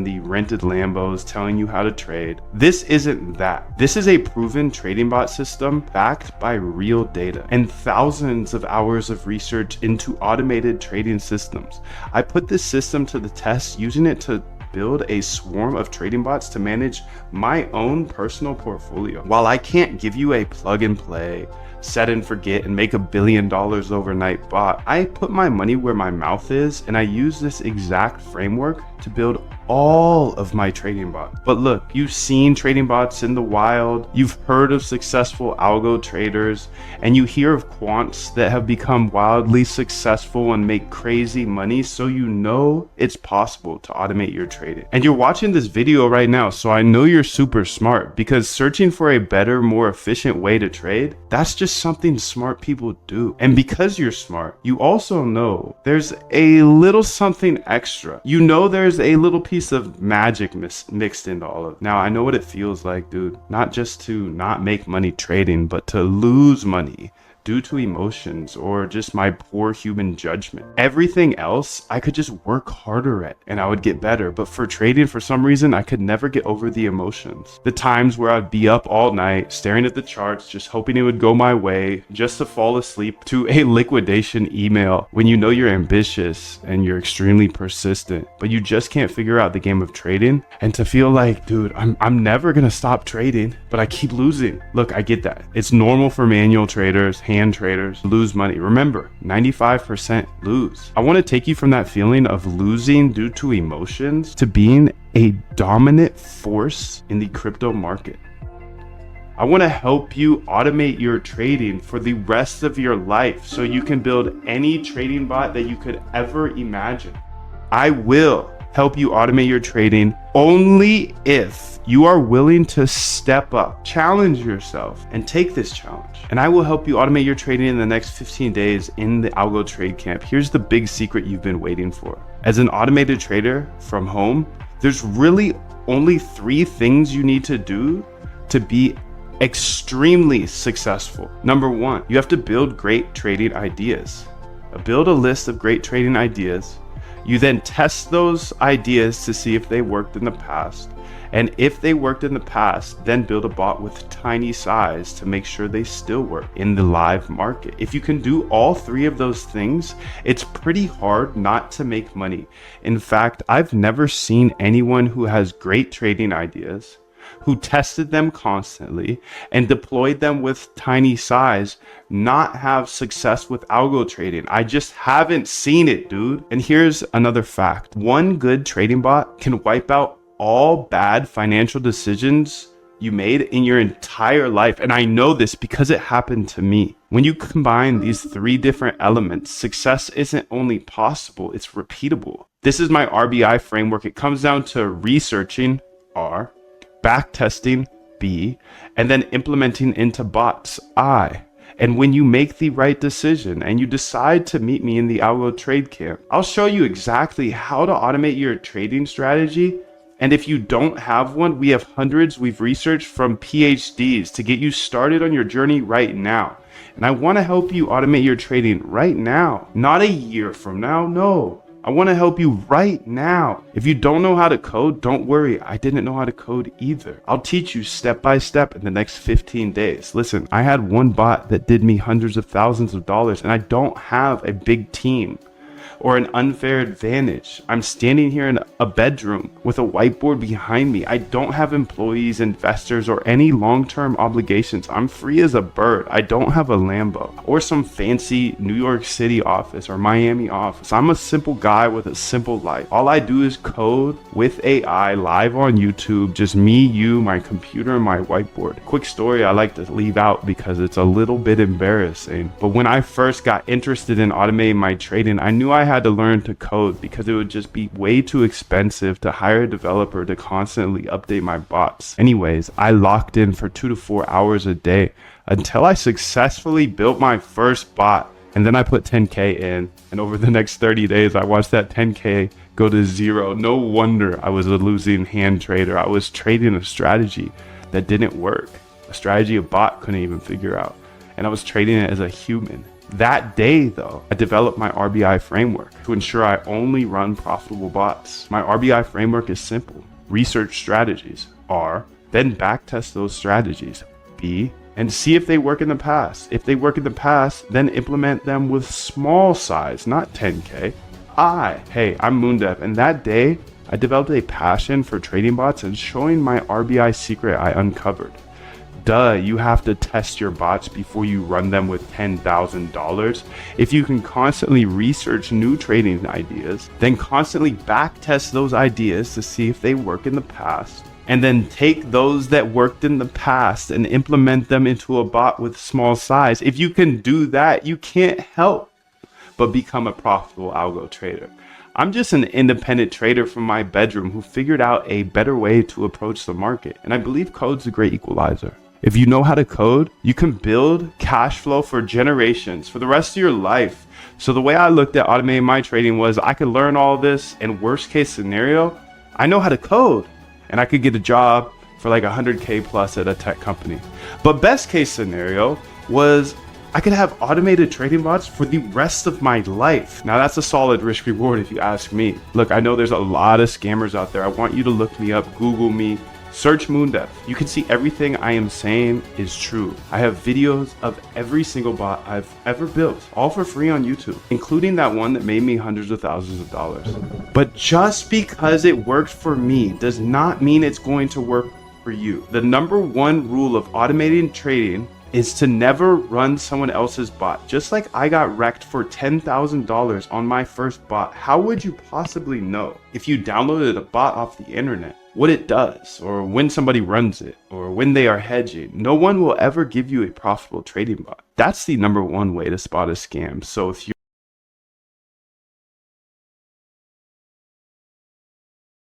the rented Lambos telling you how to trade. This isn't that. This is a proven trading bot system backed by real data and thousands of hours of research into automated trading systems. I put this system to the test using it to build a swarm of trading bots to manage my own personal portfolio. While I can't give you a plug and play, set and forget and make $1 billion overnight bot, I put my money where my mouth is, and I use this exact framework to build all of my trading bots. But look, you've seen trading bots in the wild, you've heard of successful algo traders, and you hear of quants that have become wildly successful and make crazy money, so you know it's possible to automate your trading. And you're watching this video right now, so I know you're super smart, because searching for a better, more efficient way to trade, that's just something smart people do. And because you're smart, you also know there's a little something extra. You know there's a little piece of magic mixed into all of it. Now, I know what it feels like, dude. Not just to not make money trading, but to lose money due to emotions or just my poor human judgment. Everything else I could just work harder at and I would get better, but for trading, for some reason I could never get over the emotions. The times where I'd be up all night staring at the charts, just hoping it would go my way, just to fall asleep to a liquidation email when you know you're ambitious and you're extremely persistent, but you just can't figure out the game of trading, and to feel like, dude, I'm never gonna stop trading, but I keep losing. Look, I get that. It's normal for manual traders, hand traders, lose money. Remember, 95% lose. I want to take you from that feeling of losing due to emotions to being a dominant force in the crypto market. I want to help you automate your trading for the rest of your life so you can build any trading bot that you could ever imagine. I will help you automate your trading only if you are willing to step up, challenge yourself, and take this challenge. And I will help you automate your trading in the next 15 days in the Algo Trade Camp. Here's the big secret you've been waiting for. As an automated trader from home, there's really only 3 things you need to do to be extremely successful. Number 1, you have to build great trading ideas. Build a list of great trading ideas. You then test those ideas to see if they worked in the past. And if they worked in the past, then build a bot with tiny size to make sure they still work in the live market. If you can do all 3 of those things, it's pretty hard not to make money. In fact, I've never seen anyone who has great trading ideas, who tested them constantly and deployed them with tiny size, not have success with algo trading. I just haven't seen it, dude. And here's another fact. One good trading bot can wipe out all bad financial decisions you made in your entire life. And I know this because it happened to me. When you combine these 3 different elements, success isn't only possible, it's repeatable. This is my RBI framework. It comes down to researching, R, backtesting, B, and then implementing into bots, I. And when you make the right decision and you decide to meet me in the Algo Trade Camp, I'll show you exactly how to automate your trading strategy. And if you don't have one, we have hundreds we've researched from PhDs to get you started on your journey right now. And I want to help you automate your trading right now, not a year from now. No, I want to help you right now. If you don't know how to code, don't worry. I didn't know how to code either. I'll teach you step by step in the next 15 days. Listen, I had one bot that did me hundreds of thousands of dollars, and I don't have a big team or an unfair advantage. I'm standing here in a bedroom with a whiteboard behind me. I don't have employees, investors, or any long-term obligations. I'm free as a bird. I don't have a Lambo or some fancy New York City office or Miami office. I'm a simple guy with a simple life. All I do is code with AI live on YouTube, just me, you, my computer, and my whiteboard. Quick story I like to leave out because it's a little bit embarrassing. But when I first got interested in automating my trading, I knew I had to learn to code because it would just be way too expensive to hire a developer to constantly update my bots. Anyways, I locked in for 2 to 4 hours a day until I successfully built my first bot. And then I put 10K in, and over the next 30 days, I watched that 10K go to 0. No wonder I was a losing hand trader. I was trading a strategy that didn't work, a strategy a bot couldn't even figure out. And I was trading it as a human. That day though, I developed my RBI framework to ensure I only run profitable bots. My RBI framework is simple. Research strategies, R, then backtest those strategies, B, and see if they work in the past. If they work in the past, then implement them with small size, not 10K. Hey, I'm Moondev, and that day, I developed a passion for trading bots and showing my RBI secret I uncovered. You have to test your bots before you run them with $10,000. If you can constantly research new trading ideas, then constantly backtest those ideas to see if they work in the past, and then take those that worked in the past and implement them into a bot with small size. If you can do that, you can't help but become a profitable algo trader. I'm just an independent trader from my bedroom who figured out a better way to approach the market, and I believe code's a great equalizer. If you know how to code, you can build cash flow for generations, for the rest of your life. So the way I looked at automating my trading was I could learn all this, and worst case scenario, I know how to code and I could get a job for like 100K plus at a tech company. But best case scenario was I could have automated trading bots for the rest of my life. Now that's a solid risk reward if you ask me. Look, I know there's a lot of scammers out there. I want you to look me up, Google me, search Moondev. You can see everything I am saying is true. I have videos of every single bot I've ever built, all for free on YouTube, including that one that made me hundreds of thousands of dollars. But just because it worked for me does not mean it's going to work for you. The number one rule of automating trading is to never run someone else's bot. Just like I got wrecked for $10,000 on my first bot, how would you possibly know if you downloaded a bot off the internet what it does, or when somebody runs it, or when they are hedging? No one will ever give you a profitable trading bot. That's the number one way to spot a scam. So if you